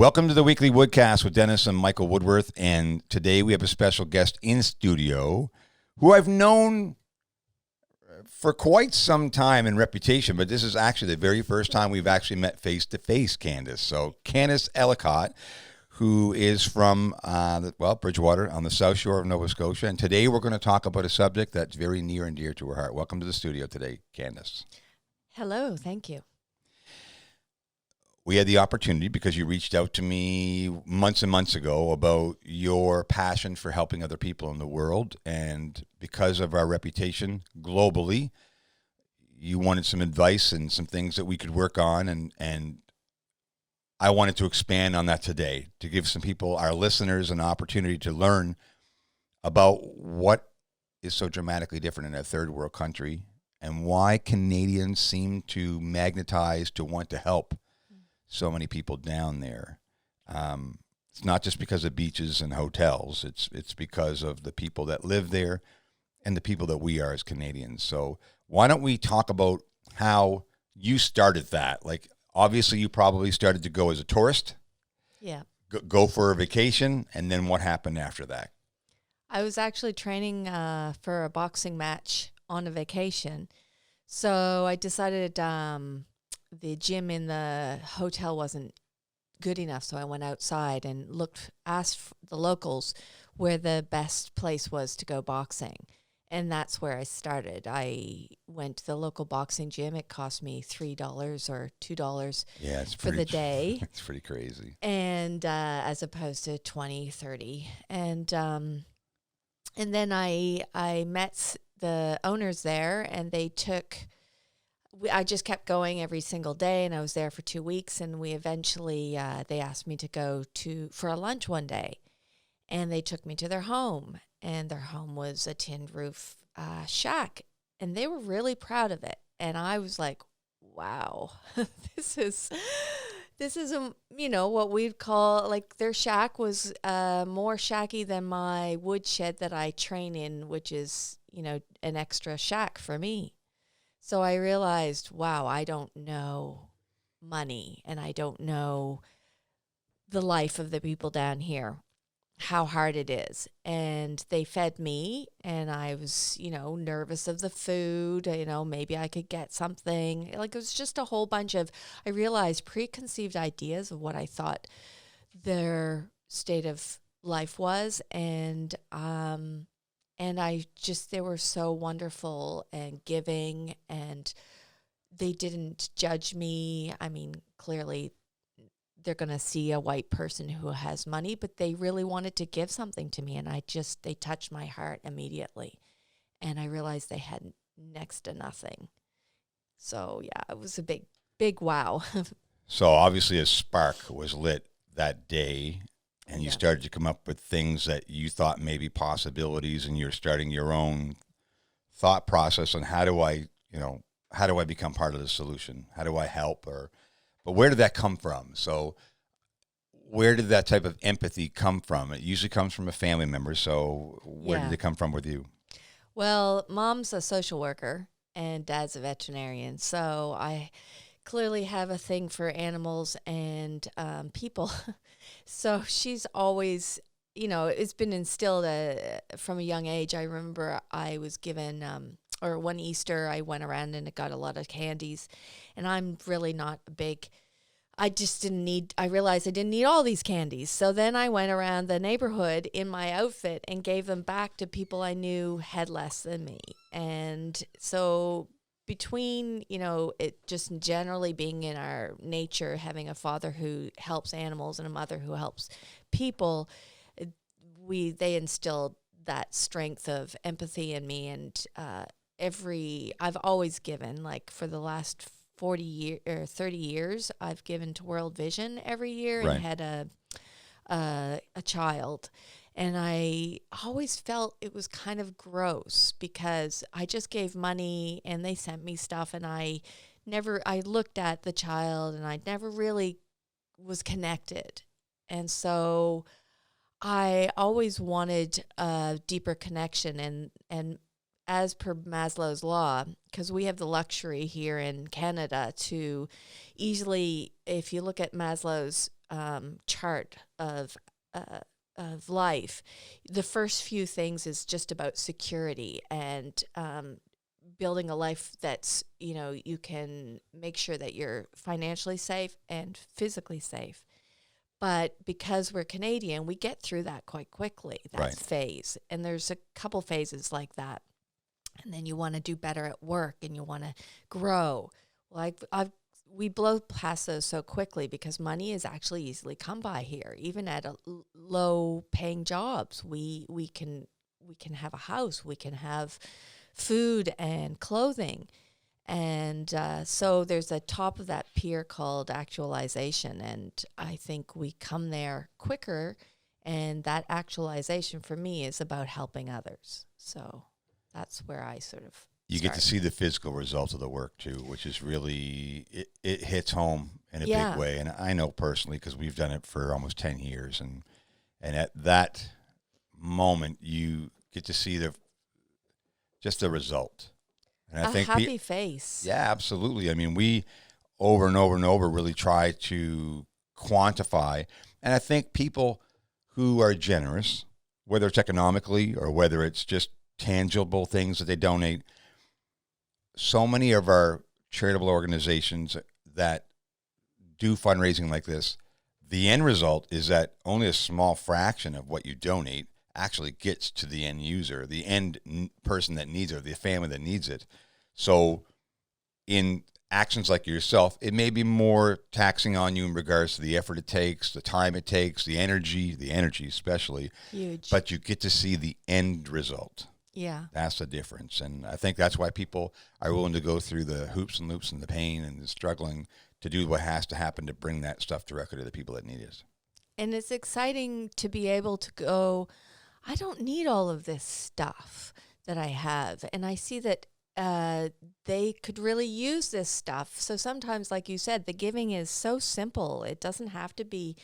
Welcome to the weekly Woodcast with Dennis and Michael Woodworth. And today we have a special guest in studio who I've known for quite some time in reputation, but this is actually the very first time we've actually met face to face, Candace. So Candace Collacott, who is from, Bridgewater on the South Shore of Nova Scotia. And today we're going to talk about a subject that's very near and dear to her heart. Welcome to the studio today, Candace. Hello, thank you. We had the opportunity because you reached out to me months and months ago about your passion for helping other people in the world. And because of our reputation globally, you wanted some advice and some things that we could work on. And I wanted to expand on that today to give some people, our listeners, an opportunity to learn about what is so dramatically different in a third world country and why Canadians seem to magnetize to want to help so many people down there. It's not just because of beaches and hotels. It's because of the people that live there and the people that we are as Canadians. So why don't we talk about how you started that? Like, obviously, you probably started to go as a tourist. Yeah. Go for a vacation, and then what happened after that? I was actually training for a boxing match on a vacation. So I decided the gym in the hotel wasn't good enough, so I went outside and asked the locals where the best place was to go boxing. And that's where I started. I went to the local boxing gym. It cost me $3 or $2 for the day. It's pretty crazy. And as opposed to 20, 30. And then I met the owners there, and I just kept going every single day, and I was there for 2 weeks, and we eventually, they asked me to go for a lunch one day, and they took me to their home, and their home was a tin roof shack, and they were really proud of it, and I was like, wow, this is what we'd call, like, their shack was more shacky than my wood shed that I train in, which is, an extra shack for me. So I realized, wow, I don't know money, and I don't know the life of the people down here, how hard it is. And they fed me, and I was, nervous of the food, maybe I could get something. Like, it was just a whole bunch of, I realized, preconceived ideas of what I thought their state of life was. And they were so wonderful and giving, and they didn't judge me. I mean, clearly they're going to see a white person who has money, but they really wanted to give something to me. And they touched my heart immediately. And I realized they had next to nothing. So yeah, it was a big wow. So obviously a spark was lit that day. And you started to come up with things that you thought may be possibilities, and you're starting your own thought process on how do I become part of the solution? How do I help? But where did that come from? So where did that type of empathy come from? It usually comes from a family member. So where did it come from with you? Well, Mom's a social worker and Dad's a veterinarian. So I clearly have a thing for animals and people. So she's always, it's been instilled from a young age. I remember I was given, or one Easter, I went around and got a lot of candies. And I'm really not I realized I didn't need all these candies. So then I went around the neighborhood in my outfit and gave them back to people I knew had less than me. And so between, it just generally being in our nature, having a father who helps animals and a mother who helps people, they instilled that strength of empathy in me. And I've always given, like, for the last 40 years or 30 years, I've given to World Vision every year. Right. And had a child. And I always felt it was kind of gross because I just gave money and they sent me stuff, and I looked at the child and I never really was connected. And so I always wanted a deeper connection, and as per Maslow's law, because we have the luxury here in Canada to easily, if you look at Maslow's chart of life, the first few things is just about security and building a life that's, you can make sure that you're financially safe and physically safe. But because we're Canadian, we get through that quite quickly, that Right. phase. And there's a couple phases like that. And then you want to do better at work and you want to grow. Well, we blow past those so quickly because money is actually easily come by here. Even at low paying jobs, we can have a house, we can have food and clothing. And so there's a top of that pier called actualization. And I think we come there quicker. And that actualization for me is about helping others. So that's where I sort of You start. get to see the physical results of the work too, which is really, it hits home in a Yeah. big way. And I know personally, because we've done it for almost 10 years. And at that moment, you get to see just the result. And I A think happy face. yeah, absolutely. I mean, we over and over and over really try to quantify. And I think people who are generous, whether it's economically or whether it's just tangible things that they donate, so many of our charitable organizations that do fundraising like this, the end result is that only a small fraction of what you donate actually gets to the end user, the end person that needs it, or the family that needs it. So in actions like yourself, it may be more taxing on you in regards to the effort it takes, the time it takes, the energy especially, Huge. but you get to see the end result. Yeah. That's the difference. And I think that's why people are willing to go through the hoops and loops and the pain and the struggling to do what has to happen to bring that stuff directly to the people that need it. And it's exciting to be able to go, I don't need all of this stuff that I have. And I see that they could really use this stuff. So sometimes, like you said, the giving is so simple. It doesn't have to be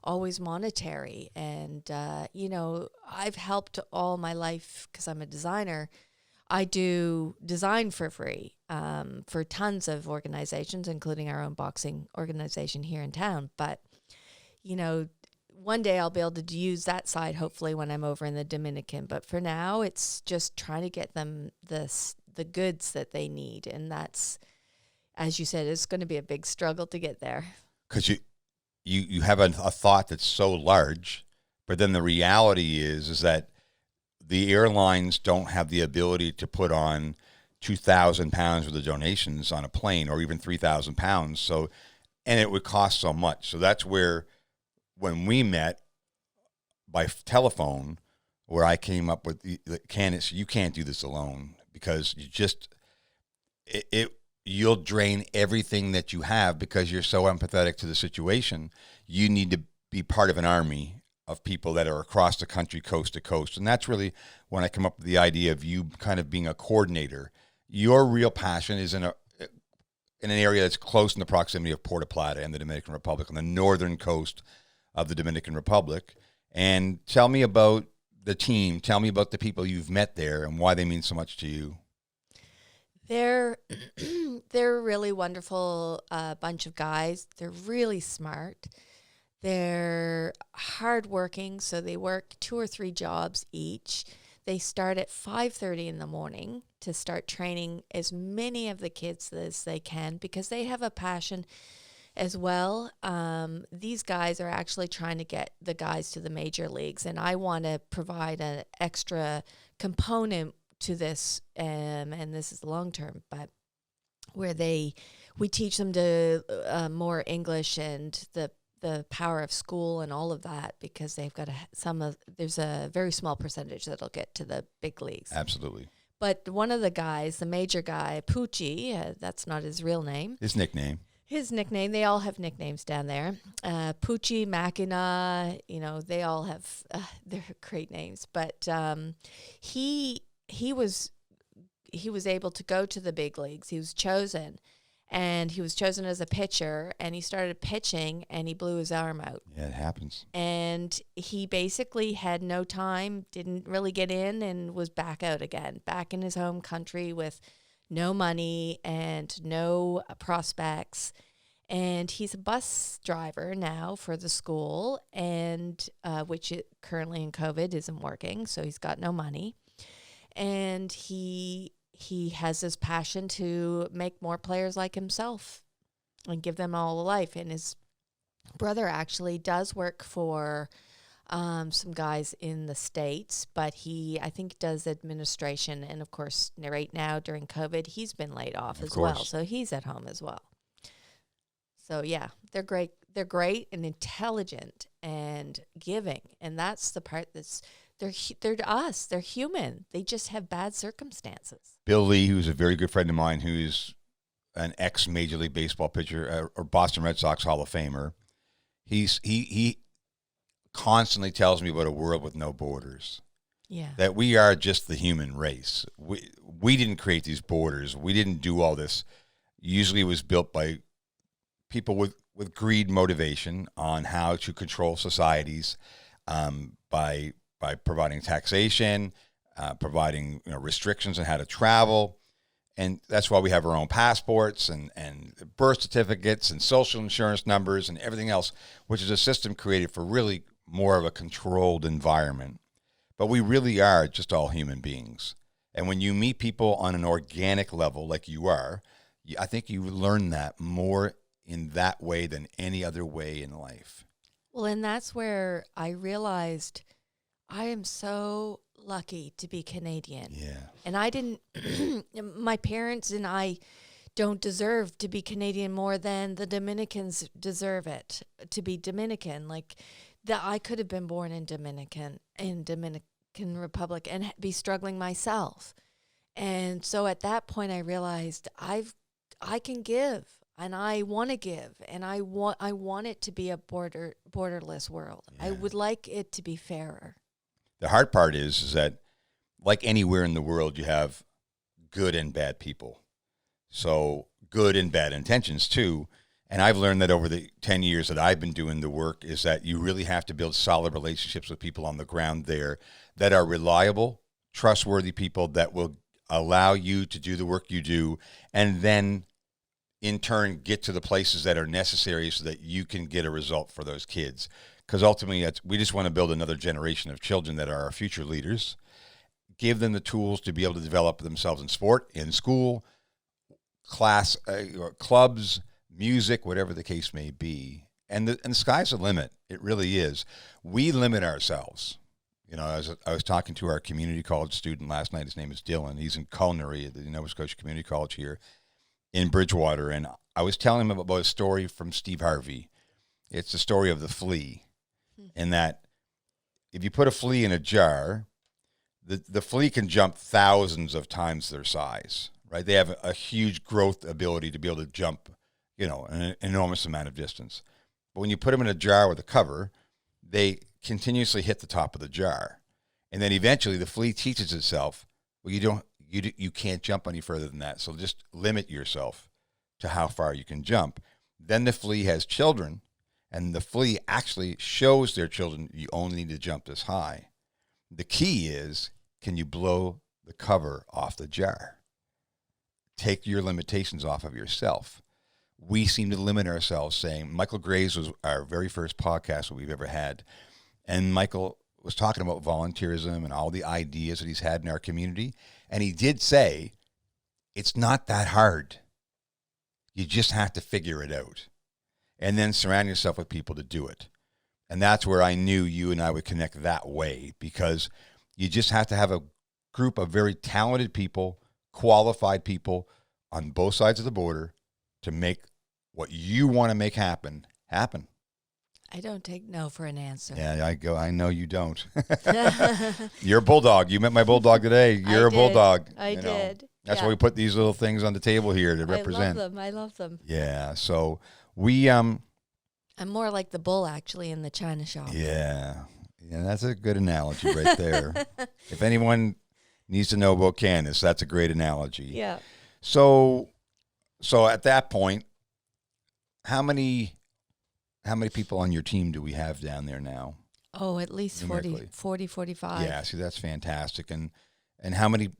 always monetary. And, I've helped all my life because I'm a designer. I do design for free for tons of organizations, including our own boxing organization here in town. But, one day I'll be able to use that side, hopefully, when I'm over in the Dominican. But for now, it's just trying to get them the goods that they need. And that's, as you said, it's going to be a big struggle to get there. Because you have a thought that's so large, but then the reality is that the airlines don't have the ability to put on 2,000 pounds worth of donations on a plane, or even 3,000 pounds. So, and it would cost so much. So that's where, when we met by telephone, where I came up with Candace, you can't do this alone, because you just, you'll drain everything that you have because you're so empathetic to the situation. You need to be part of an army of people that are across the country, coast to coast. And that's really when I come up with the idea of you kind of being a coordinator. Your real passion is in an area that's close in the proximity of Puerto Plata and the Dominican Republic, on the northern coast of the Dominican Republic. And tell me about the team. Tell me about the people you've met there and why they mean so much to you. They're they're a really wonderful bunch of guys. They're really smart. They're hardworking, so they work 2 or 3 jobs each. They start at 5:30 in the morning to start training as many of the kids as they can, because they have a passion as well. These guys are actually trying to get the guys to the major leagues, and I want to provide an extra component to this, and this is long term, but where we teach them to more English and the power of school and all of that, because they've got there's a very small percentage that'll get to the big leagues. Absolutely. But one of the guys, the major guy, Poochie, that's not his real name. His nickname, they all have nicknames down there. Poochie, Machina, they all have their great names. But he was able to go to the big leagues. He was chosen. And he was chosen as a pitcher, and he started pitching, and he blew his arm out. Yeah, it happens. And he basically had no time, didn't really get in, and was back out again, back in his home country with no money and no prospects. And he's a bus driver now for the school, and which currently in COVID isn't working, so he's got no money. And he has this passion to make more players like himself and give them all a life. And his brother actually does work for some guys in the States, but I think does administration. And of course, right now during COVID, he's been laid off as well. So he's at home as well. So yeah, they're great. They're great and intelligent and giving. And that's the part they're to us. They're human. They just have bad circumstances. Bill Lee, who's a very good friend of mine, who's an ex-Major League Baseball pitcher or Boston Red Sox Hall of Famer, he constantly tells me about a world with no borders. Yeah. That we are just the human race. We didn't create these borders. We didn't do all this. Usually it was built by people with greed motivation on how to control societies by providing taxation, providing restrictions on how to travel. And that's why we have our own passports and birth certificates and social insurance numbers and everything else, which is a system created for really more of a controlled environment. But we really are just all human beings. And when you meet people on an organic level like you are, I think you learn that more in that way than any other way in life. Well, and that's where I realized I am so lucky to be Canadian. Yeah. And I didn't, my parents and I don't deserve to be Canadian more than the Dominicans deserve it, to be Dominican. Like, I could have been born in Dominican Republic and be struggling myself. And so at that point I realized I can give, and I want to give, and I want it to be a borderless world. Yeah. I would like it to be fairer. The hard part is that, like anywhere in the world, you have good and bad people. So good and bad intentions too. And I've learned that over the 10 years that I've been doing the work is that you really have to build solid relationships with people on the ground there that are reliable, trustworthy people that will allow you to do the work you do, and then in turn get to the places that are necessary so that you can get a result for those kids. Because ultimately, we just want to build another generation of children that are our future leaders, give them the tools to be able to develop themselves in sport, in school, class, clubs, music, whatever the case may be. And the sky's the limit. It really is. We limit ourselves. I was talking to our community college student last night. His name is Dylan. He's in culinary at the Nova Scotia Community College here in Bridgewater. And I was telling him about a story from Steve Harvey. It's the story of the flea. And that if you put a flea in a jar, the flea can jump thousands of times their size, right? They have a huge growth ability to be able to jump, an enormous amount of distance. But when you put them in a jar with a cover, they continuously hit the top of the jar. And then eventually the flea teaches itself, well, you can't jump any further than that. So just limit yourself to how far you can jump. Then the flea has children, and the flea actually shows their children you only need to jump this high. The key is, can you blow the cover off the jar? Take your limitations off of yourself. We seem to limit ourselves, saying, Michael Graves was our very first podcast that we've ever had. And Michael was talking about volunteerism and all the ideas that he's had in our community. And he did say, it's not that hard. You just have to figure it out. And then surround yourself with people to do it. And that's where I knew you and I would connect that way, because you just have to have a group of very talented people, qualified people on both sides of the border to make what you want to make happen. I don't take no for an answer. Yeah, I know you don't. You're a bulldog. You met my bulldog today. You're a bulldog. I did. That's why we put these little things on the table here to represent. I love them. Yeah, so we... I'm more like the bull, actually, in the china shop. Yeah, that's a good analogy right there. If anyone needs to know about Candace, that's a great analogy. Yeah. So at that point, how many people on your team do we have down there now? Oh, at least 40, 45. Yeah, see, that's fantastic. And how many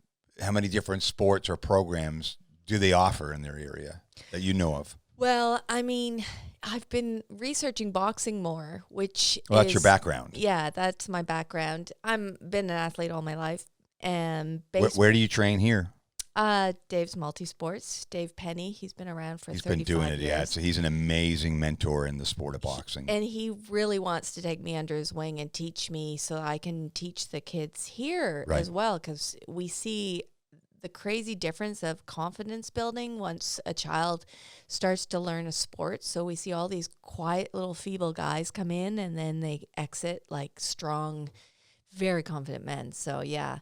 different sports or programs do they offer in their area that you know of? Well, I mean, I've been researching boxing more, which Well, that's your is, background. yeah, that's my background. I'm been an athlete all my life, and Where do you train here? Dave's Multisports, Dave Penny. He's been around for He's been doing 35 it, yeah. years. So he's an amazing mentor in the sport of boxing. And he really wants to take me under his wing and teach me so I can teach the kids here Right. as well, because we see the crazy difference of confidence building once a child starts to learn a sport. So we see all these quiet little feeble guys come in and then they exit like strong, very confident men. So yeah.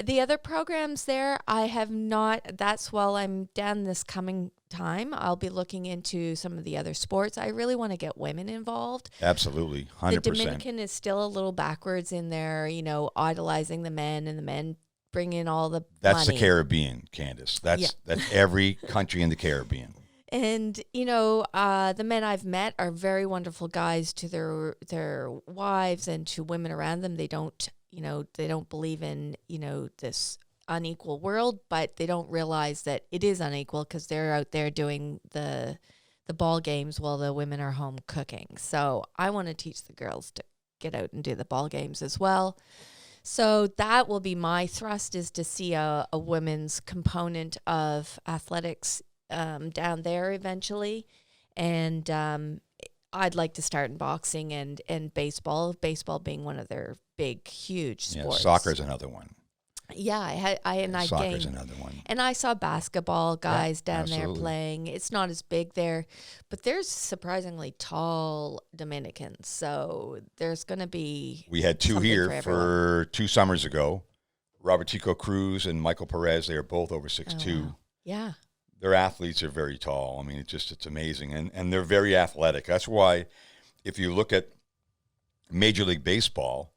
The other programs there, I have not, that's while I'm down this coming time, I'll be looking into some of the other sports. I really want to get women involved. Absolutely, The 100%. Dominican is still a little backwards in their, idolizing the men, and the men bring in all the That's money. the Caribbean, Candace. That's every country in the Caribbean. And the men I've met are very wonderful guys to their wives and to women around them. They don't believe in this unequal world, but they don't realize that it is unequal because they're out there doing the ball games while the women are home cooking. So I want to teach the girls to get out and do the ball games as well. So that will be my thrust, is to see a women's component of athletics down there eventually. And I'd like to start in boxing and baseball being one of their big, huge Yeah, sports. soccer's another one. Yeah, I Soccer's gained. another one. And I saw basketball guys down there absolutely. playing. It's not as big there, but there's surprisingly tall Dominicans. So there's going to be We had two something here for everyone. for 2 summers ago. Robertico Cruz and Michael Perez, they are both over 6'2". Oh, wow. Yeah. Their athletes are very tall. I mean, it's amazing. And they're very athletic. That's why if you look at Major League Baseball,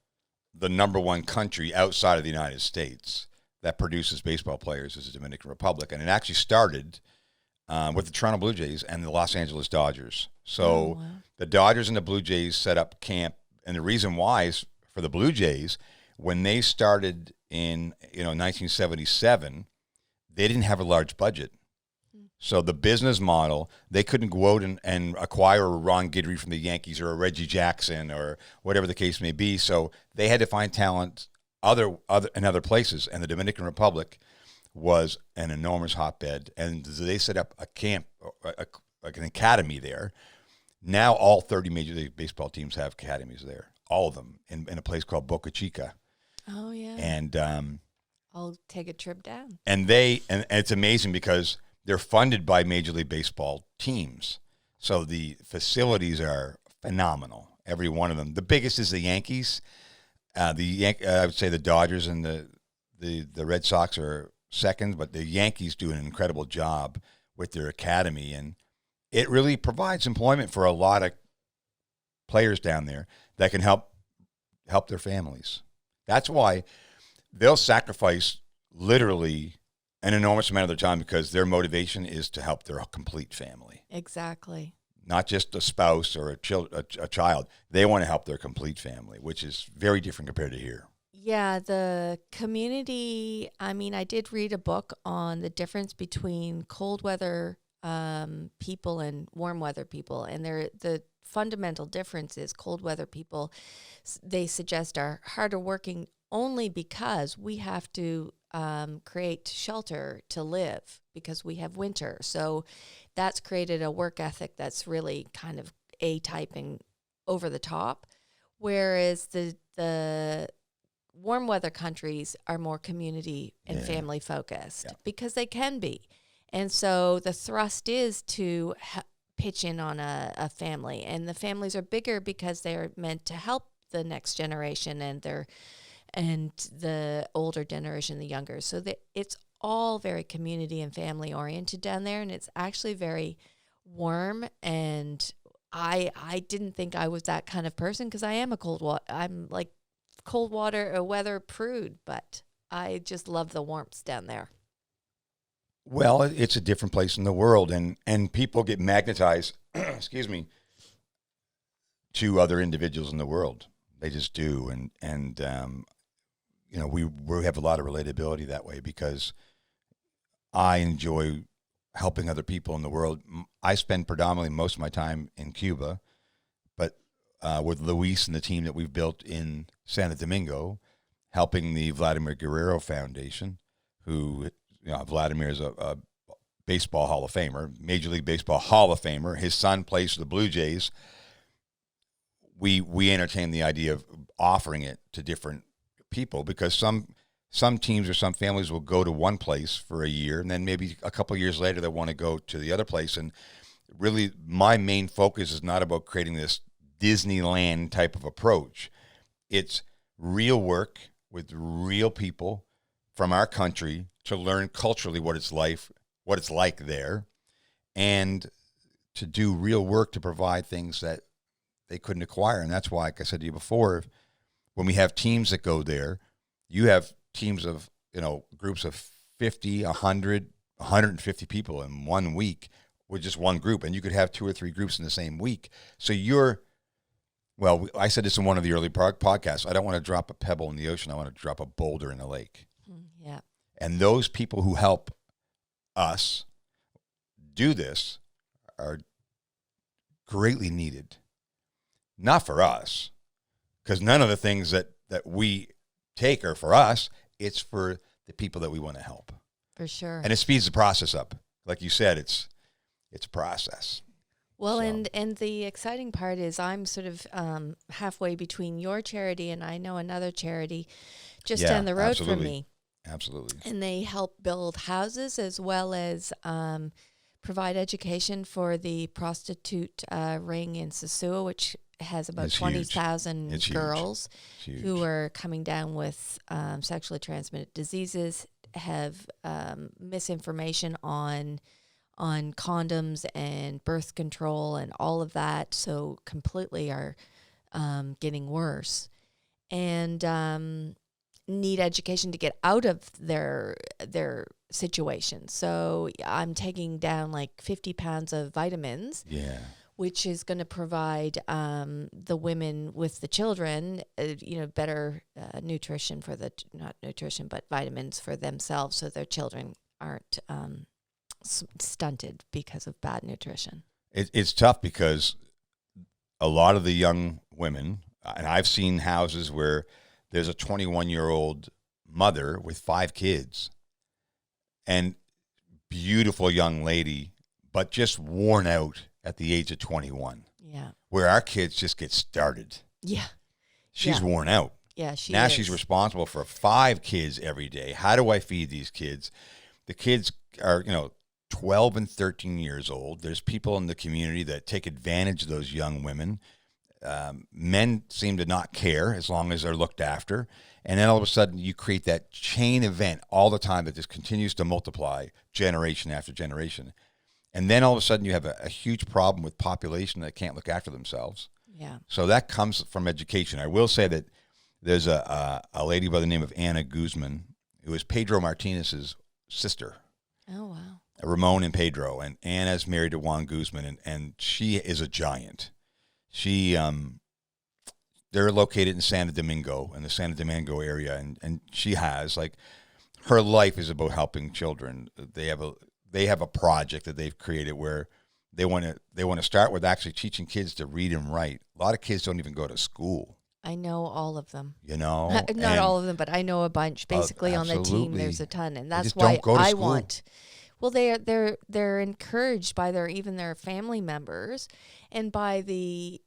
the number one country outside of the United States that produces baseball players is the Dominican Republic. And it actually started with the Toronto Blue Jays and the Los Angeles Dodgers. So wow. the Dodgers and the Blue Jays set up camp. And the reason why is for the Blue Jays, when they started in 1977, they didn't have a large budget. So the business model, they couldn't go out and acquire a Ron Guidry from the Yankees or a Reggie Jackson or whatever the case may be. So they had to find talent in other places. And the Dominican Republic was an enormous hotbed. And they set up a camp, like an academy there. Now all 30 Major League Baseball teams have academies there, all of them, in a place called Boca Chica. Oh, yeah. And I'll take a trip down. and it's amazing because they're funded by Major League Baseball teams. So the facilities are phenomenal, every one of them. The biggest is the Yankees. I would say the Dodgers and the Red Sox are second, but the Yankees do an incredible job with their academy. And it really provides employment for a lot of players down there that can help their families. That's why they'll sacrifice literally an enormous amount of their time because their motivation is to help their complete family. Exactly. Not just a spouse or a child. They want to help their complete family, which is very different compared to here. Yeah, the community, I mean, I did read a book on the difference between cold weather people and warm weather people. And the fundamental difference is cold weather people, they suggest, are harder working only because we have to create shelter to live because we have winter. So that's created a work ethic that's really kind of A-type and over the top. Whereas the warm weather countries are more community and family focused because they can be. And so the thrust is to pitch in on a family. And the families are bigger because they're meant to help the next generation and the older generation, the younger. So it's all very community and family oriented down there, and it's actually very warm. And I didn't think I was that kind of person because I am I'm like cold water or weather prude, but I just love the warmth down there. Well, it's a different place in the world, and people get magnetized, excuse me, to other individuals in the world. They just do, and we have a lot of relatability that way because I enjoy helping other people in the world. I spend predominantly most of my time in Cuba, but with Luis and the team that we've built in Santo Domingo, helping the Vladimir Guerrero Foundation, who, Vladimir is a baseball Hall of Famer, Major League Baseball Hall of Famer. His son plays for the Blue Jays. We entertain the idea of offering it to different people, because some teams or some families will go to one place for a year, and then maybe a couple of years later they want to go to the other place. And really, my main focus is not about creating this Disneyland type of approach. It's real work with real people from our country to learn culturally what it's like there, and to do real work to provide things that they couldn't acquire. And that's why, like I said to you before, when we have teams that go there, you have teams of, groups of 50, 100, 150 people in 1 week with just one group. And you could have 2 or 3 groups in the same week. So I said this in one of the early podcasts, I don't want to drop a pebble in the ocean. I want to drop a boulder in the lake. Yeah. And those people who help us do this are greatly needed. Not for us, because none of the things that we take are for us. It's for the people that we want to help. For sure. And it speeds the process up. Like you said, it's a process. Well, and the exciting part is I'm sort of halfway between your charity and I know another charity just down the road from me. Absolutely. And they help build houses as well as provide education for the prostitute ring in Sosua, which has about 20,000 girls who are coming down with sexually transmitted diseases, have misinformation on condoms and birth control and all of that, so completely are getting worse, and need education to get out of their situation. So I'm taking down like 50 pounds of vitamins. Yeah. Which is going to provide the women with the children, better nutrition not nutrition, but vitamins for themselves, so their children aren't stunted because of bad nutrition. It's tough because a lot of the young women, and I've seen houses where there's a 21-year-old mother with 5 kids, and beautiful young lady, but just worn out at the age of 21. Yeah. Where our kids just get started. Yeah. She's worn out. Yeah, she's responsible for 5 kids every day. How do I feed these kids? The kids are, 12 and 13 years old. There's people in the community that take advantage of those young women. Men seem to not care as long as they're looked after. And then all of a sudden you create that chain event all the time that just continues to multiply generation after generation. And then all of a sudden you have a huge problem with population that can't look after themselves. Yeah. So that comes from education. I will say that there's a lady by the name of Anna Guzman, who is Pedro Martinez's sister. Oh, wow. Ramon and Pedro. And Anna's married to Juan Guzman, and she is a giant. They're located in Santo Domingo, in the Santo Domingo area, and she has, her life is about helping children. They have a project that they've created where they want to start with actually teaching kids to read and write. A lot of kids don't even go to school. I know all of them. Not all of them, but I know a bunch. Basically, on the team, there's a ton, and that's why I want. Well, they're encouraged by their family members, and by the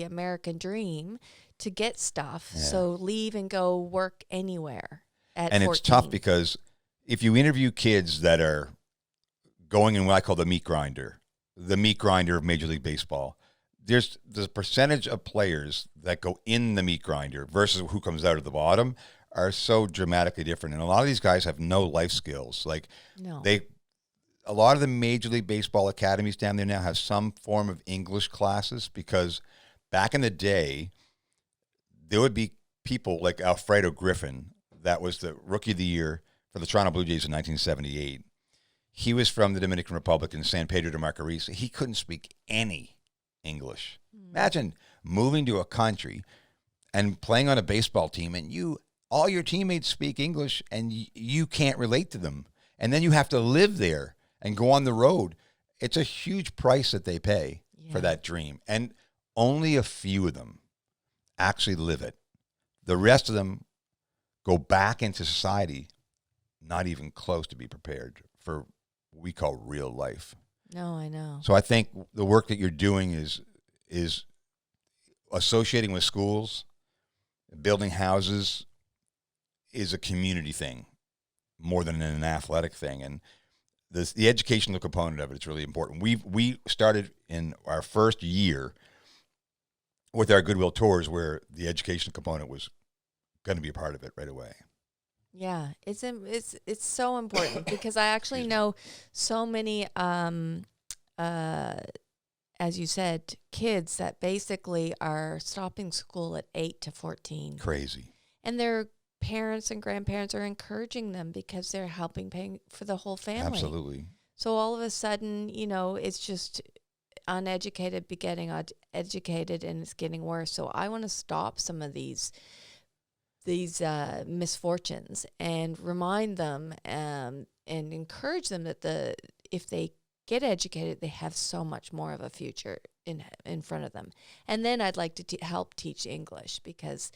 American dream to get stuff. Yeah. So leave and go work anywhere at 14. It's tough because if you interview kids that are going in what I call the meat grinder of Major League Baseball, there's the percentage of players that go in the meat grinder versus who comes out of the bottom are so dramatically different. And a lot of these guys have no life skills. A lot of the Major League Baseball academies down there now have some form of English classes, because back in the day, there would be people like Alfredo Griffin, that was the Rookie of the Year for the Toronto Blue Jays in 1978. He was from the Dominican Republic in San Pedro de Macorís. He couldn't speak any English. Imagine moving to a country and playing on a baseball team, and all your teammates speak English, and you can't relate to them. And then you have to live there. and go on the road. It's a huge price that they pay for Yeah. that dream. And only a few of them actually live it. The rest of them go back into society not even close to be prepared for what we call real life. No, I know. So I think the work that you're doing is associating with schools, building houses is a community thing more than an athletic thing. And the educational component of it is really important. We started in our first year with our Goodwill tours where the educational component was going to be a part of it right away. Yeah, it's so important because I actually know so many, as you said, kids that basically are stopping school at 8 to 14. Crazy. And their parents and grandparents are encouraging them because they're helping paying for the whole family. Absolutely. So all of a sudden, it's just uneducated begetting educated, and it's getting worse. So I want to stop some of these misfortunes and remind them and encourage them that if they get educated, they have so much more of a future in front of them. And then I'd like to help teach English because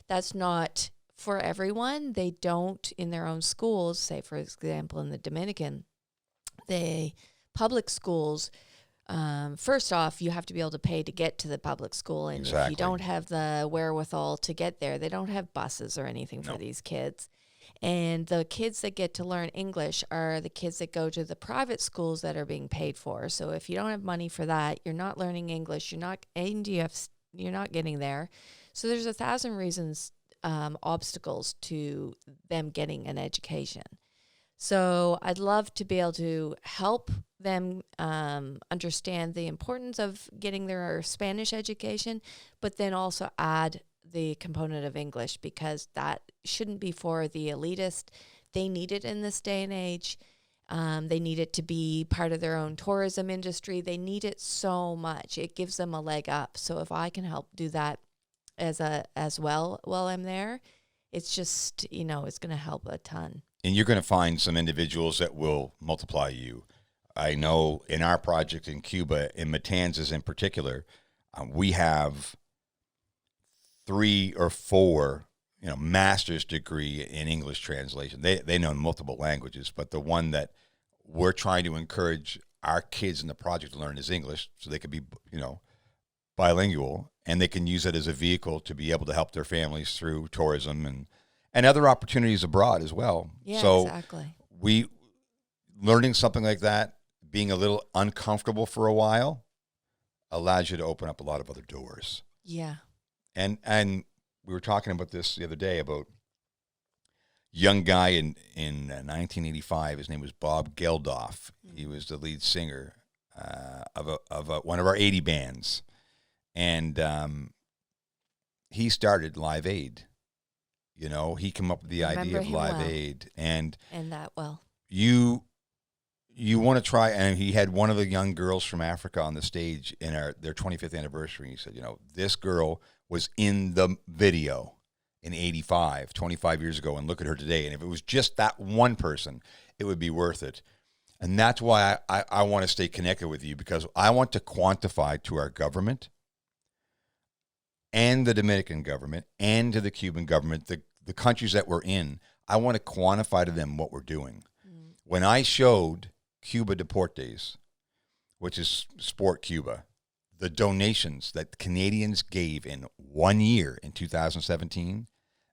that's not for everyone. They don't in their own schools, say for example in the Dominican, public schools, first off, you have to be able to pay to get to the public school. And Exactly. if you don't have the wherewithal to get there, they don't have buses or anything for these kids. And the kids that get to learn English are the kids that go to the private schools that are being paid for. So if you don't have money for that, you're not learning English, you're not getting there. So there's 1,000 reasons, obstacles to them getting an education. So I'd love to be able to help them understand the importance of getting their Spanish education, but then also add the component of English because that shouldn't be for the elitist. They need it in this day and age. They need it to be part of their own tourism industry. They need it so much. It gives them a leg up. So if I can help do that as well while I'm there, it's just, it's going to help a ton. And you're going to find some individuals that will multiply you. I know in our project in Cuba, in Matanzas in particular, we have 3 or 4, master's degree in English translation. They know multiple languages, but the one that we're trying to encourage our kids in the project to learn is English, so they could be, bilingual, and they can use it as a vehicle to be able to help their families through tourism and other opportunities abroad as well. Yeah, so exactly. Learning something like that, being a little uncomfortable for a while, allows you to open up a lot of other doors. Yeah. And we were talking about this the other day about young guy in 1985. His name was Bob Geldoff. Mm-hmm. He was the lead singer of one of our 80 bands, and he started Live Aid. He came up with the idea of Live Aid, and that well. You want to try, and he had one of the young girls from Africa on the stage in their 25th anniversary. He said, this girl was in the video in 85, 25 years ago, and look at her today. And if it was just that one person, it would be worth it. And that's why I want to stay connected with you, because I want to quantify to our government and the Dominican government and to the Cuban government, the countries that we're in, I want to quantify to them what we're doing. Mm. When I showed Cuba Deportes, which is Sport Cuba, the donations that Canadians gave in 1 year in 2017,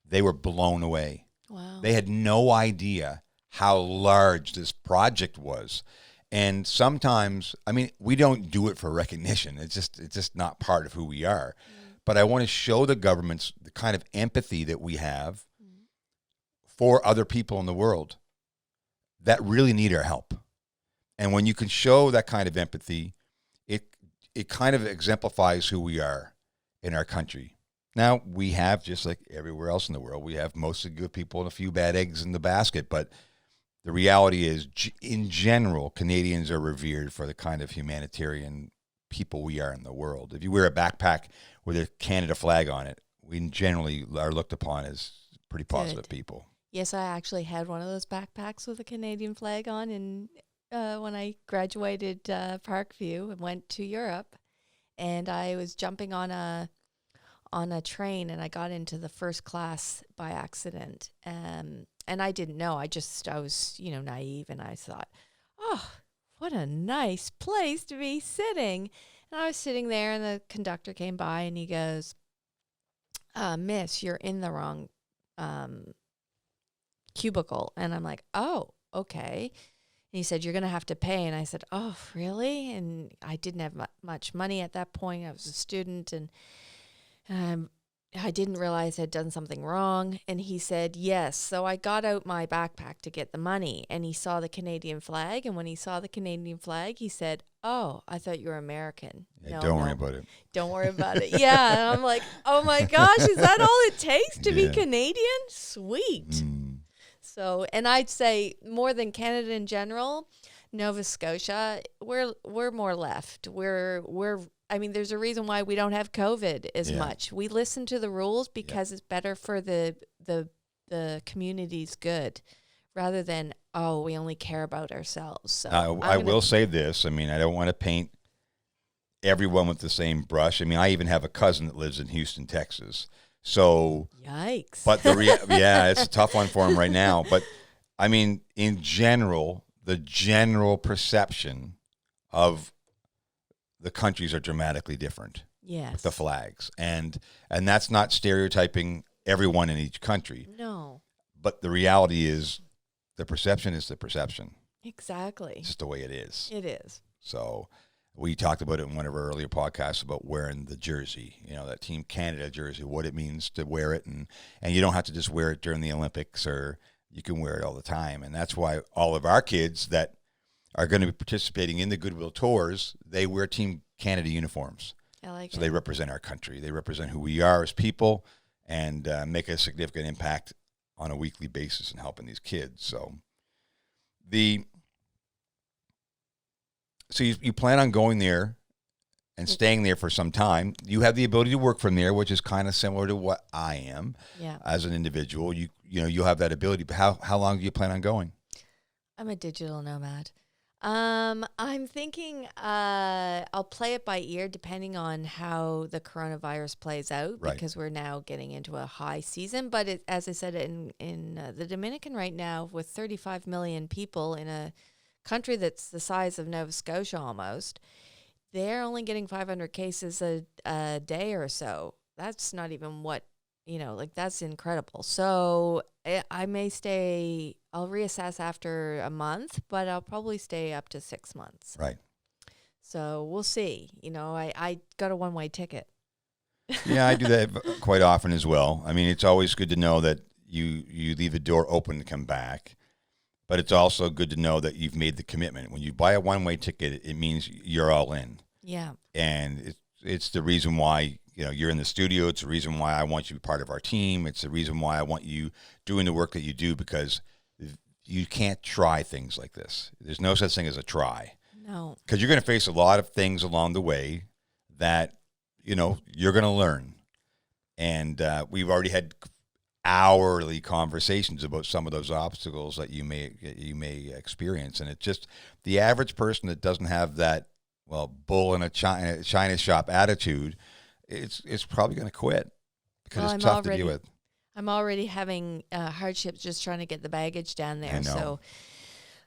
they were blown away. Wow. They had no idea how large this project was. And sometimes, we don't do it for recognition. It's just not part of who we are. Mm. But I want to show the governments the kind of empathy that we have for other people in the world that really need our help. And when you can show that kind of empathy, it kind of exemplifies who we are in our country. Now, we have, just like everywhere else in the world, we have mostly good people and a few bad eggs in the basket. But the reality is, in general, Canadians are revered for the kind of humanitarian people we are in the world. If you wear a backpack with a Canada flag on it, we generally are looked upon as pretty positive people. Yes, I actually had one of those backpacks with a Canadian flag on, and when I graduated Parkview and went to Europe, and I was jumping on a train, and I got into the first class by accident. And I didn't know. I was, naive, and I thought, oh, what a nice place to be sitting. And I was sitting there, and the conductor came by, and he goes, Miss, you're in the wrong cubicle. And I'm like, oh, okay. And he said, you're going to have to pay. And I said, oh, really? And I didn't have much money at that point. I was a student, and I didn't realize I'd done something wrong. And he said, yes. So I got out my backpack to get the money, and he saw the Canadian flag. And when he saw the Canadian flag, he said, oh, I thought you were American. Yeah, don't worry about it. Don't worry about it. Yeah. And I'm like, oh my gosh, is that all it takes to be Canadian? Sweet. Mm. So, and I'd say more than Canada in general, Nova Scotia, we're more left. I mean, there's a reason why we don't have COVID as much. We listen to the rules because it's better for the community's good, rather than, oh, we only care about ourselves. So I will say this. I mean, I don't want to paint everyone with the same brush. I mean, I even have a cousin that lives in Houston, Texas. So, yikes. But it's a tough one for him right now. But I mean, in general, the general perception of the countries are dramatically different. Yes. With the flags. And that's not stereotyping everyone in each country. No. But the reality is the perception is the perception. Exactly. It's just the way it is. It is. So we talked about it in one of our earlier podcasts about wearing the jersey, that Team Canada jersey, what it means to wear it. And you don't have to just wear it during the Olympics, or you can wear it all the time. And that's why all of our kids that are going to be participating in the Goodwill Tours, they wear Team Canada uniforms. I like it. So they represent our country. They represent who we are as people, and make a significant impact on a weekly basis in helping these kids. So you plan on going there and staying there for some time. You have the ability to work from there, which is kind of similar to what I am as an individual. You'll have that ability. But how long do you plan on going? I'm a digital nomad. I'm thinking I'll play it by ear depending on how the coronavirus plays out, because we're now getting into a high season. But as I said, in the Dominican right now, with 35 million people in a country that's the size of Nova Scotia almost, they're only getting 500 cases a day or so. That's not even what, that's incredible. So I may stay, I'll reassess after a month, but I'll probably stay up to 6 months. Right. So we'll see. I got a one-way ticket. Yeah, I do that quite often as well. I mean, it's always good to know that you leave the door open to come back. But it's also good to know that you've made the commitment. When you buy a one-way ticket, it means you're all in. Yeah. And it's the reason why you're in the studio. It's the reason why I want you to be part of our team. It's the reason why I want you doing the work that you do, because you can't try things like this. There's no such thing as a try. No. Because you're going to face a lot of things along the way that, you're going to learn. And we've already had hourly conversations about some of those obstacles that you may experience. And it's just the average person that doesn't have that, bull in a China shop attitude, it's probably going to quit, because it's tough to deal with. I'm already having hardships just trying to get the baggage down there. I know. So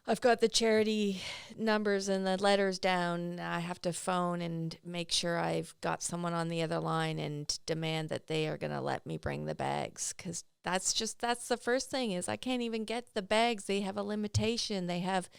I've got the charity numbers and the letters down. I have to phone and make sure I've got someone on the other line and demand that they are going to let me bring the bags, because that's the first thing is I can't even get the bags. They have a limitation. They have,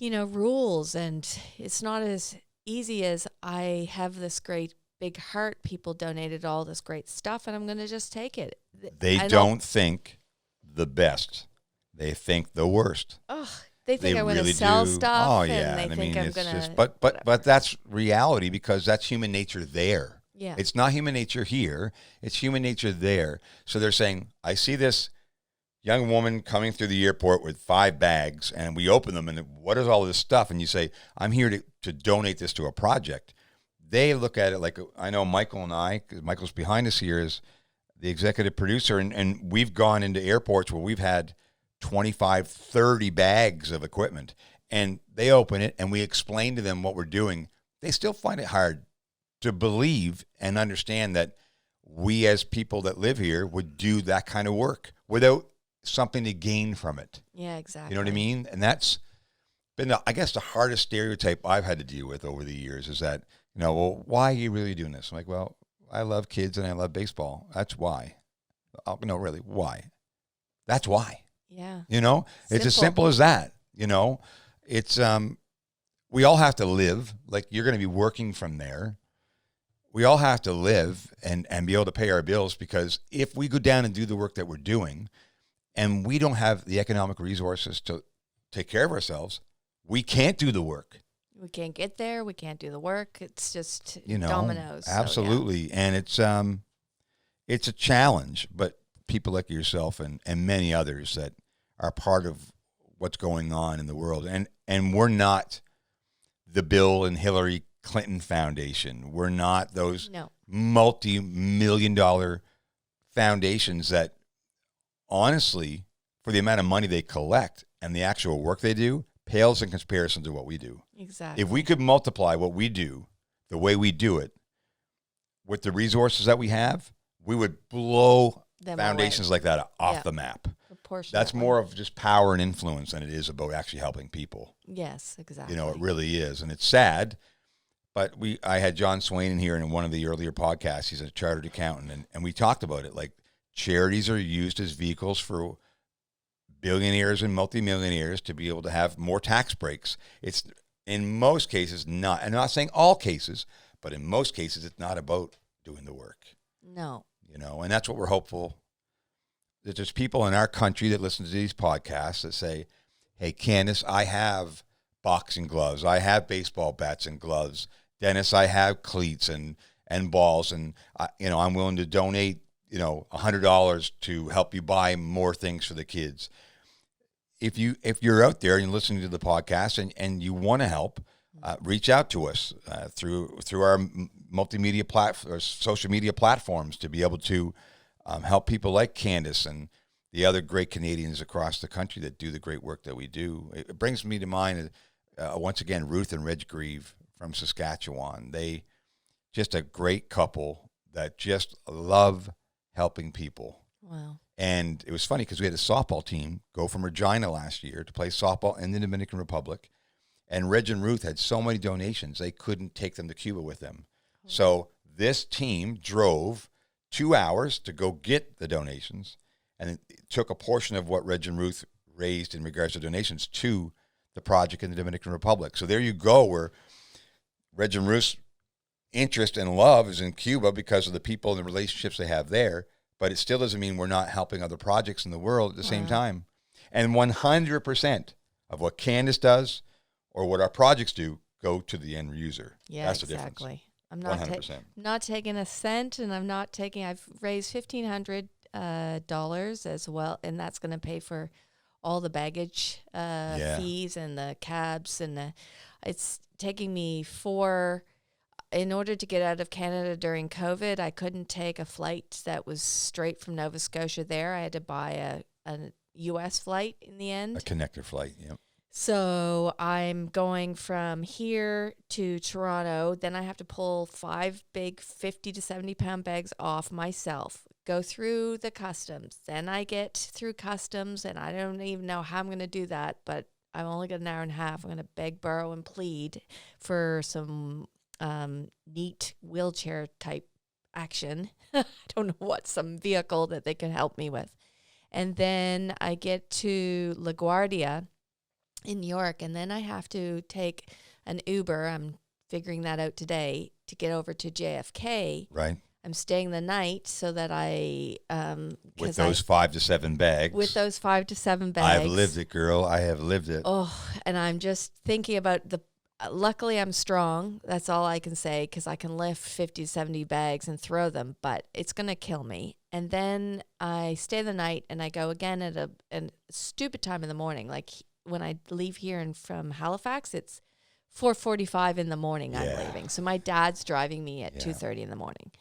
rules, and it's not as easy as I have this great big heart. People donated all this great stuff, and I'm going to just take it. They don't think the best. They think the worst. Oh, they think I'm going to sell stuff. Oh, yeah. And they think I'm going to. But that's reality, because that's human nature there. Yeah. It's not human nature here. It's human nature there. So they're saying, I see this young woman coming through the airport with 5 bags, and we open them, and what is all this stuff? And you say, I'm here to donate this to a project. They look at it like, I know Michael and I, because Michael's behind us here, is the executive producer, and we've gone into airports where we've had 25, 30 bags of equipment, and they open it and we explain to them what we're doing, they still find it hard to believe and understand that we as people that live here would do that kind of work without something to gain from it. Yeah, exactly. You know what I mean? And that's been, I guess, the hardest stereotype I've had to deal with over the years is that, well, why are you really doing this? I'm like, well, I love kids and I love baseball. That's why. Oh, no, really, why? That's why. Yeah. It's as simple as that. It's, we all have to live. Like, you're going to be working from there. We all have to live and be able to pay our bills, because if we go down and do the work that we're doing and we don't have the economic resources to take care of ourselves, we can't do the work. We can't get there. We can't do the work. It's just dominoes. Absolutely. So, yeah. And it's a challenge, but people like yourself and many others that are part of what's going on in the world. And we're not the Bill and Hillary Clinton Foundation. We're not those multi-million-dollar foundations that, honestly, for the amount of money they collect and the actual work they do, pales in comparison to what we do. Exactly. If we could multiply what we do, the way we do it, with the resources that we have, we would blow foundations like that off the map. That's more of just power and influence than it is about actually helping people. Yes, exactly. It really is. And it's sad, but I had John Swain in here in one of the earlier podcasts. He's a chartered accountant, and we talked about it. Like, charities are used as vehicles for billionaires and multimillionaires to be able to have more tax breaks. It's, in most cases, not, I'm not saying all cases, but in most cases, it's not about doing the work. No. And that's what we're hopeful. That there's people in our country that listen to these podcasts that say, hey, Candace, I have boxing gloves. I have baseball bats and gloves. Dennis, I have cleats and balls. And, I'm willing to donate, $100 to help you buy more things for the kids. If you're out there and you're listening to the podcast and you want to help, reach out to us through our multimedia or social media platforms to be able to help people like Candace and the other great Canadians across the country that do the great work that we do. It brings me to mind, once again, Ruth and Reg Grieve from Saskatchewan. They just a great couple that just love helping people. Wow. And it was funny because we had a softball team go from Regina last year to play softball in the Dominican Republic. And Reg and Ruth had so many donations, they couldn't take them to Cuba with them. So this team drove 2 hours to go get the donations, and it took a portion of what Reg and Ruth raised in regards to donations to the project in the Dominican Republic. So there you go, where Reg and Ruth's interest and love is in Cuba because of the people and the relationships they have there, but it still doesn't mean we're not helping other projects in the world at the same time. And 100% of what Candace does or what our projects do go to the end user. Yeah, that's exactly. The difference. I'm not taking a cent, and I've raised $1,500 as well, and that's going to pay for all the baggage fees and the cabs, and it's taking me in order to get out of Canada during COVID, I couldn't take a flight that was straight from Nova Scotia there. I had to buy a U.S. flight in the end. A connector flight, yeah. So I'm going from here to Toronto. Then I have to pull 5 big 50 to 70 pound bags off myself, go through the customs. Then I get through customs, and I don't even know how I'm going to do that, but I've only got an hour and a half. I'm going to beg, borrow, and plead for some neat wheelchair type action. I don't know what, some vehicle that they could help me with. And then I get to LaGuardia in New York, and then I have to take an Uber. I'm figuring that out today to get over to JFK. Right. I'm staying the night so that with those 5 to 7 bags. With those 5 to 7 bags. I've lived it, girl. I have lived it. Oh, and I'm just thinking about luckily I'm strong. That's all I can say, because I can lift 50 to 70 bags and throw them, but it's going to kill me. And then I stay the night, and I go again at a stupid time in the morning. Like, when I leave here from Halifax, it's 4:45 in the morning. I'm leaving. So my dad's driving me at 2:30 in the morning.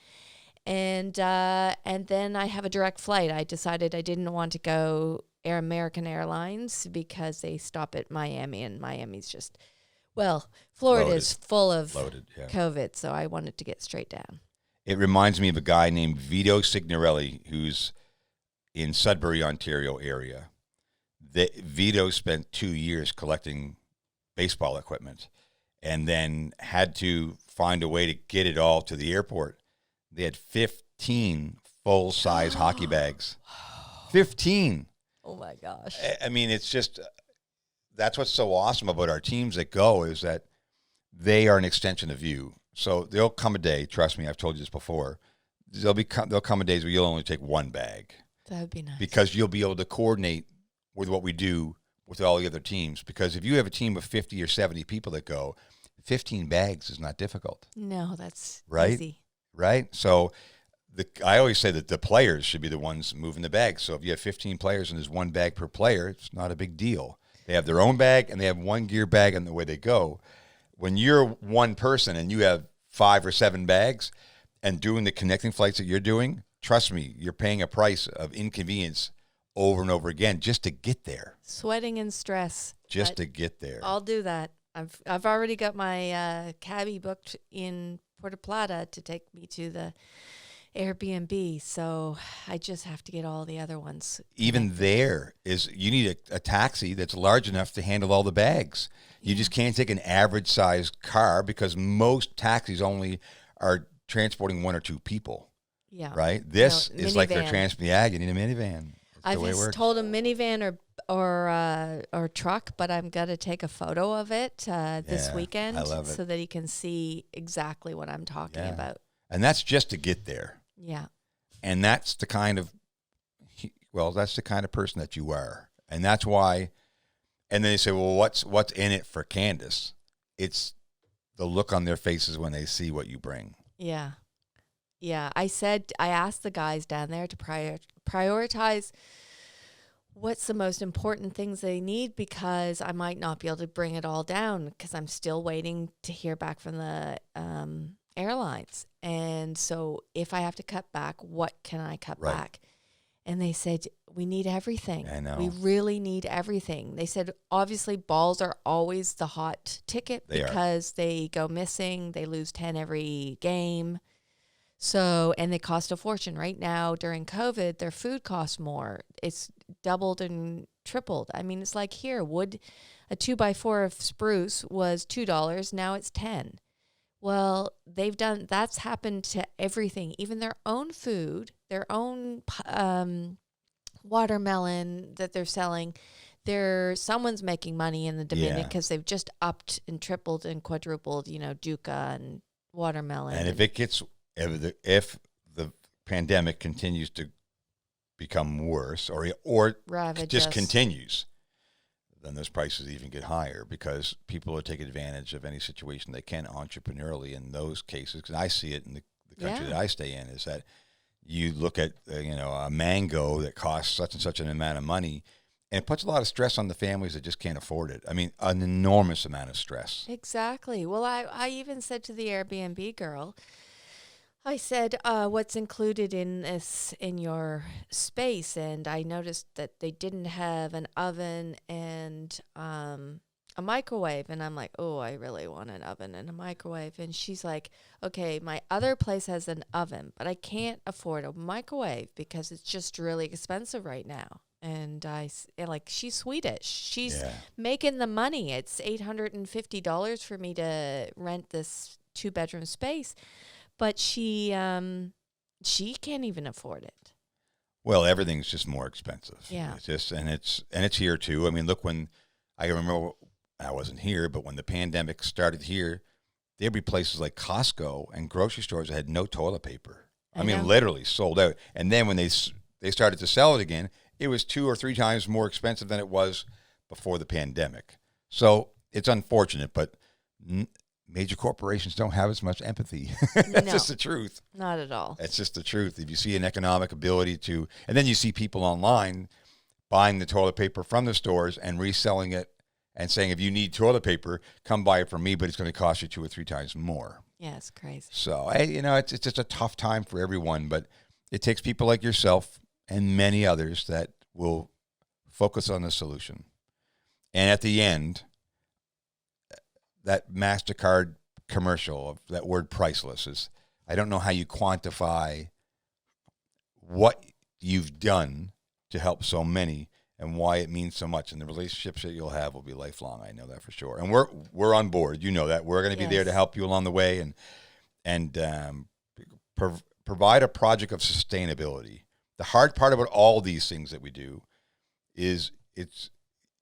And then I have a direct flight. I decided I didn't want to go American Airlines because they stop at Miami, and Miami's just, well, Florida's full of Yeah. COVID, so I wanted to get straight down. It reminds me of a guy named Vito Signorelli who's in Sudbury, Ontario area. Vito spent 2 years collecting baseball equipment and then had to find a way to get it all to the airport. They had 15 full-size hockey bags. 15. Oh, my gosh. I mean, it's just, that's what's so awesome about our teams that go is that they are an extension of you. So there'll come a day, trust me, I've told you this before, there'll come a days where you'll only take one bag. That would be nice. Because you'll be able to coordinate with what we do with all the other teams. Because if you have a team of 50 or 70 people that go, 15 bags is not difficult. No, that's right? easy. Right? So I always say that the players should be the ones moving the bags. So if you have 15 players and there's one bag per player, it's not a big deal. They have their own bag and they have one gear bag and the way they go. When you're one person and you have 5 or 7 bags and doing the connecting flights that you're doing, trust me, you're paying a price of inconvenience over and over again just to get there. Sweating and stress. Just to get there. I'll do that. I've already got my cabbie booked in Puerto Plata to take me to the Airbnb, so I just have to get all the other ones. Even there is, you need a taxi that's large enough to handle all the bags. You just can't take an average sized car because most taxis only are transporting 1 or 2 people. Yeah. Right? This is like they're minivan. transporting, yeah, you need a minivan. That's the way it I've works. told a minivan or truck, but I'm going to take a photo of it this Yeah, weekend I love it. so that he can see exactly what I'm talking Yeah. about. And that's just to get there. Yeah. And that's the kind of, that's the kind of person that you are. And that's why, and then they say, well, what's in it for Candace? It's the look on their faces when they see what you bring. Yeah. Yeah. I asked the guys down there to prioritize what's the most important things they need because I might not be able to bring it all down because I'm still waiting to hear back from the airlines. And so if I have to cut back, what can I cut back? And they said, we need everything. I know. We really need everything. They said, obviously, balls are always the hot ticket because they go missing. They lose 10 every game. So, and they cost a fortune. Right now, during COVID, their food costs more. It's doubled and tripled. I mean, it's like here, a 2x4 of spruce was $2. Now it's $10. Well, that's happened to everything, even their own food, their own watermelon that they're selling. Someone's making money in the Dominican because they've just upped and tripled and quadrupled, Duca and watermelon. And if the pandemic continues to become worse or just continues, then those prices even get higher because people will take advantage of any situation they can entrepreneurially in those cases. Because I see it in the country that I stay in is that you look at, a mango that costs such and such an amount of money, and it puts a lot of stress on the families that just can't afford it. I mean, an enormous amount of stress. Exactly. Well, I even said to the Airbnb girl, I said, what's included in your space? And I noticed that they didn't have an oven and a microwave. And I'm like, oh, I really want an oven and a microwave. And she's like, okay, my other place has an oven, but I can't afford a microwave because it's just really expensive right now. And she's Swedish. She's making the money. It's $850 for me to rent this 2-bedroom space. But she can't even afford it. Well, everything's just more expensive. Yeah. It's just and it's here too. I mean, look, when I remember I wasn't here, but when the pandemic started here, there'd be places like Costco and grocery stores that had no toilet paper. I mean, literally sold out. And then when they started to sell it again, it was 2 or 3 times more expensive than it was before the pandemic. So it's unfortunate, but major corporations don't have as much empathy. That's just the truth. Not at all. It's just the truth. If you see an economic ability to, and then you see people online buying the toilet paper from the stores and reselling it and saying, if you need toilet paper, come buy it from me, but it's going to cost you 2 or 3 times more. Yeah, it's crazy. So, it's just a tough time for everyone, but it takes people like yourself and many others that will Focus on the solution. And at the end, that MasterCard commercial of that word priceless is, I don't know how you quantify what you've done to help so many and why it means so much. And the relationships that you'll have will be lifelong. I know that for sure. And we're on board. You know that. We're going to be there to help you along the way and provide a project of sustainability. The hard part about all these things that we do is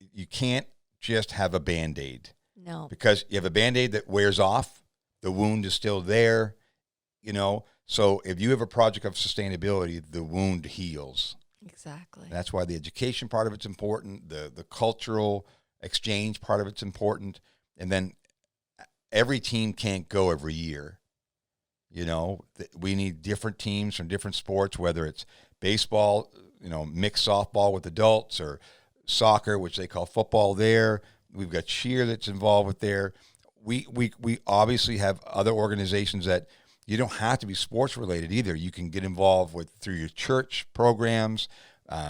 you can't just have a Band-Aid. No. Because you have a Band-Aid that wears off, the wound is still there, So if you have a project of sustainability, the wound heals. Exactly. That's why the education part of it's important, the cultural exchange part of it's important, and then every team can't go every year. We need different teams from different sports, whether it's baseball, mixed softball with adults, or soccer, which they call football there. We've got cheer that's involved with there. We obviously have other organizations that you don't have to be sports related either. You can get involved with through your church programs,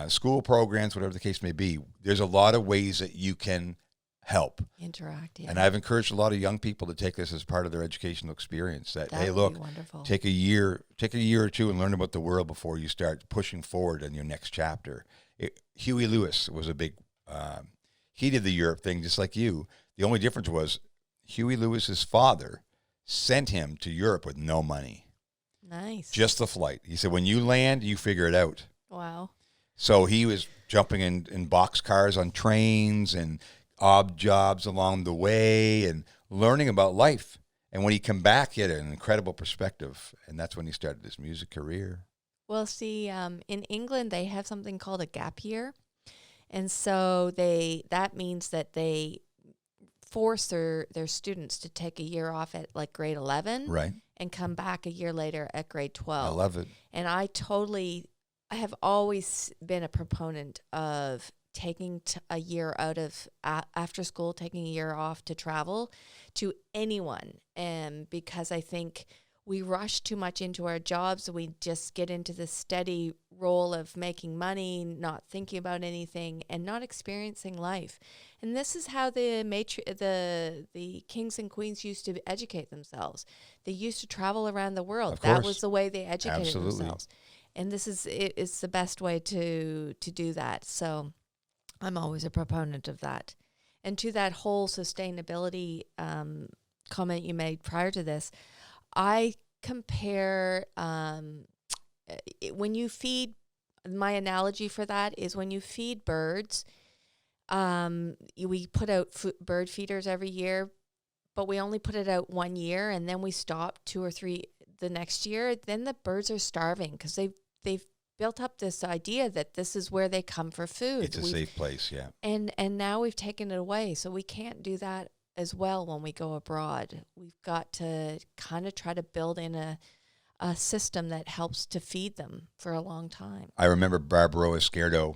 school programs, whatever the case may be. There's a lot of ways that you can help. Interact, yeah. And I've encouraged a lot of young people to take this as part of their educational experience. That hey, look, take a year or two and learn about the world before you start pushing forward in your next chapter. Huey Lewis was a big, he did the Europe thing just like you. The only difference was Huey Lewis's father sent him to Europe with no money. Nice. Just the flight. He said, when you land, you figure it out. Wow. So he was jumping in boxcars on trains and odd jobs along the way and learning about life. And when he came back, he had an incredible perspective. And that's when he started his music career. Well, see, in England, they have something called a gap year. And so that means that they force their students to take a year off at like grade 11. Right. And come back a year later at grade 12. I love it. And I have always been a proponent of taking a year out of after school, taking a year off to travel to anyone. And because I think we rush too much into our jobs. We just get into the steady role of making money, not thinking about anything, and not experiencing life. And this is how the kings and queens used to educate themselves. They used to travel around the world. That was the way they educated themselves. And it's the best way to do that. So I'm always a proponent of that. And to that whole sustainability comment you made prior to this, I compare when you feed, my analogy for that is when you feed birds, we put out bird feeders every year, but we only put it out 1 year and then we stop 2 or 3 the next year. Then the birds are starving because they've built up this idea that this is where they come for food. It's a safe place, yeah. And now we've taken it away, so we can't do that as well when we go abroad. We've got to kind of try to build in a system that helps to feed them for a long time. I remember Barbaroa Scardo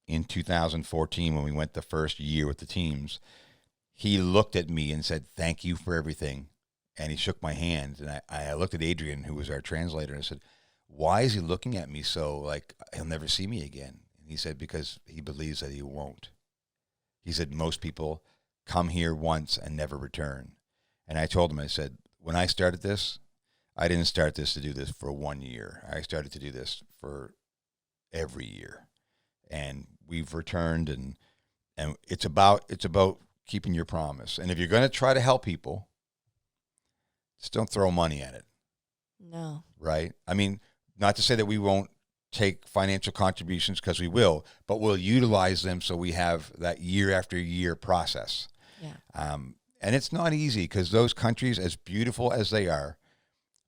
in 2014 when we went the first year with the teams. He looked at me and said, "Thank you for everything." And he shook my hand. And I looked at Adrian, who was our translator, and I said, "Why is he looking at me so like he'll never see me again?" And he said, "Because he believes that he won't." He said, "Most people come here once and never return." And I told him, I said, when I started this, I didn't start this to do this for 1 year. I started to do this for every year. And we've returned, and it's about keeping your promise. And if you're going to try to help people, just don't throw money at it. No. Right? I mean, not to say that we won't take financial contributions, because we will, but we'll utilize them so we have that year after year process. Yeah. And it's not easy, because those countries, as beautiful as they are,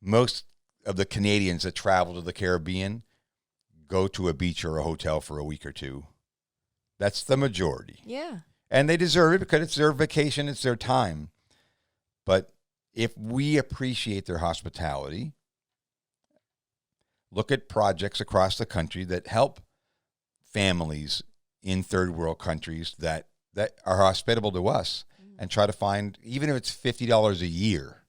most of the Canadians that travel to the Caribbean go to a beach or a hotel for a week or two. That's the majority. Yeah. And they deserve it because it's their vacation, it's their time. But if we appreciate their hospitality, look at projects across the country that help families in third world countries that are hospitable to us, and try to find, even if it's $50 a year,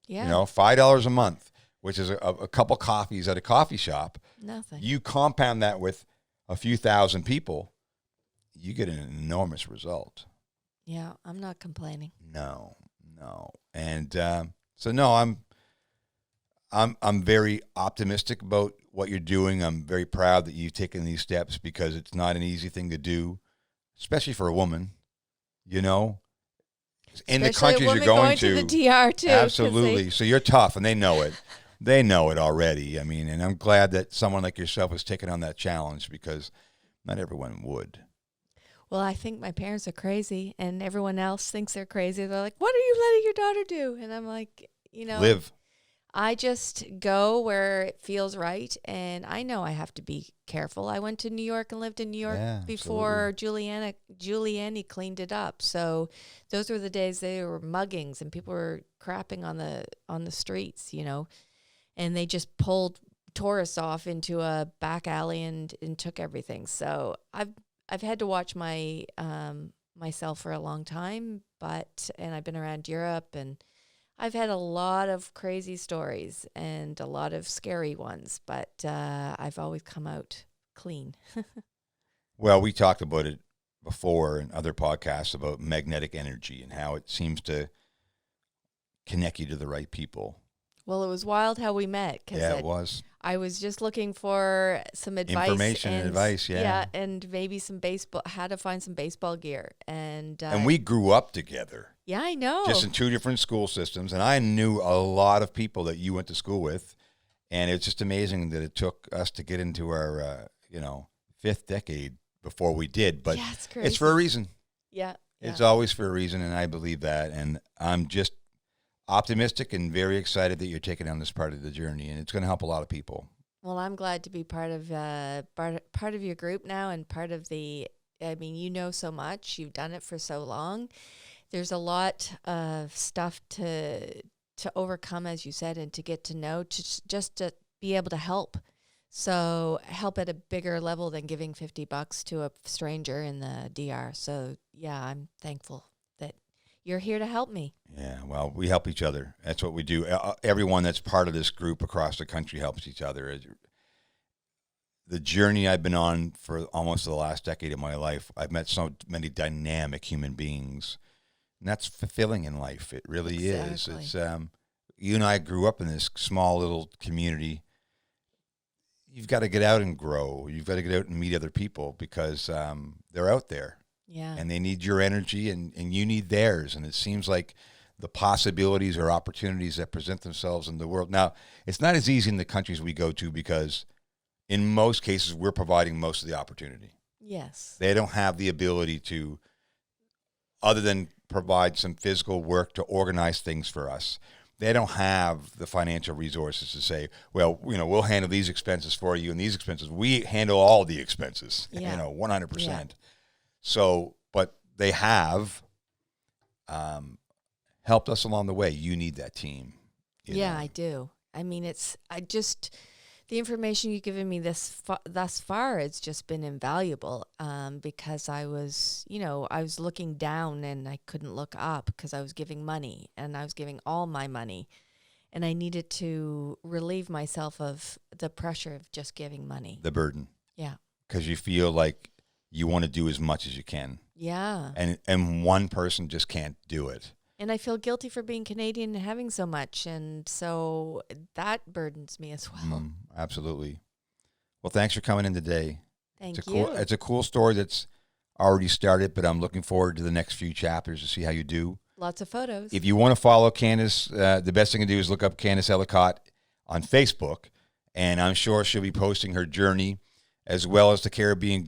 $5 a month, which is a couple coffees at a coffee shop. Nothing. You compound that with a few thousand people, you get an enormous result. Yeah, I'm not complaining. No. And so no, I'm very optimistic about what you're doing. I'm very proud that you've taken these steps because it's not an easy thing to do, especially for a woman, you know, in the Especially a countries you're woman going to the DR too. 'Cause Absolutely. So you're tough, and they know it. They know it already. I mean, and I'm glad that someone like yourself has taken on that challenge because not everyone would. Well, I think my parents are crazy, and everyone else thinks they're crazy. They're like, "What are you letting your daughter do?" And I'm like, Live. I just go where it feels right, and I know I have to be careful. I went to New York and lived in New York Yeah, before Giuliani cleaned it up. So those were the days they were muggings and people were crapping on the streets, and they just pulled tourists off into a back alley and took everything. So I've had to watch myself for a long time, and I've been around Europe, and I've had a lot of crazy stories and a lot of scary ones, but I've always come out clean. Well, we talked about it before in other podcasts about magnetic energy and how it seems to connect you to the right people. Well, it was wild how we met. Yeah, it was. I was just looking for some advice. Information and advice, yeah. Yeah, and maybe how to find some baseball gear. And we grew up together. Yeah, I know. Just in two different school systems. And I knew a lot of people that you went to school with. And it's just amazing that it took us to get into our, fifth decade before we did. But yeah, it's crazy. It's for a reason. Yeah. It's always for a reason, and I believe that. And I'm just optimistic and very excited that you're taking on this part of the journey, and it's going to help a lot of people. Well, I'm glad to be part of your group now and part of the. I mean, you know so much. You've done it for so long. There's a lot of stuff to overcome, as you said, and to get to know, just to be able to help. So help at a bigger level than giving $50 to a stranger in the DR. So yeah, I'm thankful that you're here to help me. Yeah, well, we help each other. That's what we do. Everyone that's part of this group across the country helps each other. The journey I've been on for almost the last decade of my life, I've met so many dynamic human beings, and that's fulfilling in life. It really is. It's you and I grew up in this small little community. You've got to get out and grow. You've got to get out and meet other people because they're out there. Yeah. And they need your energy and you need theirs. And it seems like the possibilities or opportunities that present themselves in the world. Now, it's not as easy in the countries we go to because in most cases, we're providing most of the opportunity. Yes. They don't have the ability to, other than provide some physical work to organize things for us. They don't have the financial resources to say, well, we'll handle these expenses for you and these expenses. We handle all the expenses, 100%. Yeah. So, but they have helped us along the way. You need that team. Yeah, I do. I mean, the information you've given me thus far, it's just been invaluable because I was looking down and I couldn't look up because I was giving money and I was giving all my money. And I needed to relieve myself of the pressure of just giving money. The burden. Yeah. Because you feel like you want to do as much as you can. Yeah. And one person just can't do it. And I feel guilty for being Canadian and having so much. And so that burdens me as well. Absolutely. Well, thanks for coming in today. Thank you. It's a cool story that's already started, but I'm looking forward to the next few chapters to see how you do. Lots of photos. If you want to follow Candace, the best thing to do is look up Candace Collacott on Facebook. And I'm sure she'll be posting her journey as well as the Caribbean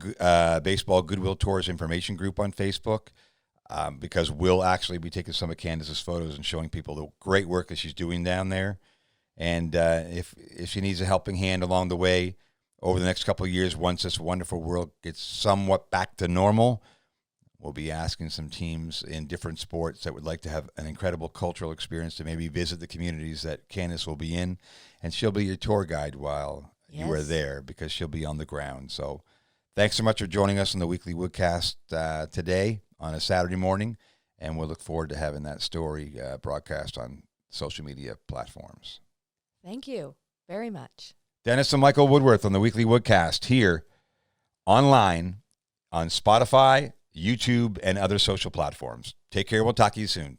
Baseball Goodwill Tours Information Group on Facebook. Because we'll actually be taking some of Candace's photos and showing people the great work that she's doing down there. And if she needs a helping hand along the way over the next couple of years, once this wonderful world gets somewhat back to normal, we'll be asking some teams in different sports that would like to have an incredible cultural experience to maybe visit the communities that Candace will be in. And she'll be your tour guide while you are there because she'll be on the ground. So thanks so much for joining us on the weekly Woodcast today on a Saturday morning, and we'll look forward to having that story broadcast on social media platforms. Thank you very much. Dennis and Michael Woodworth on the weekly Woodcast here online on Spotify, YouTube, and other social platforms. Take care. We'll talk to you soon.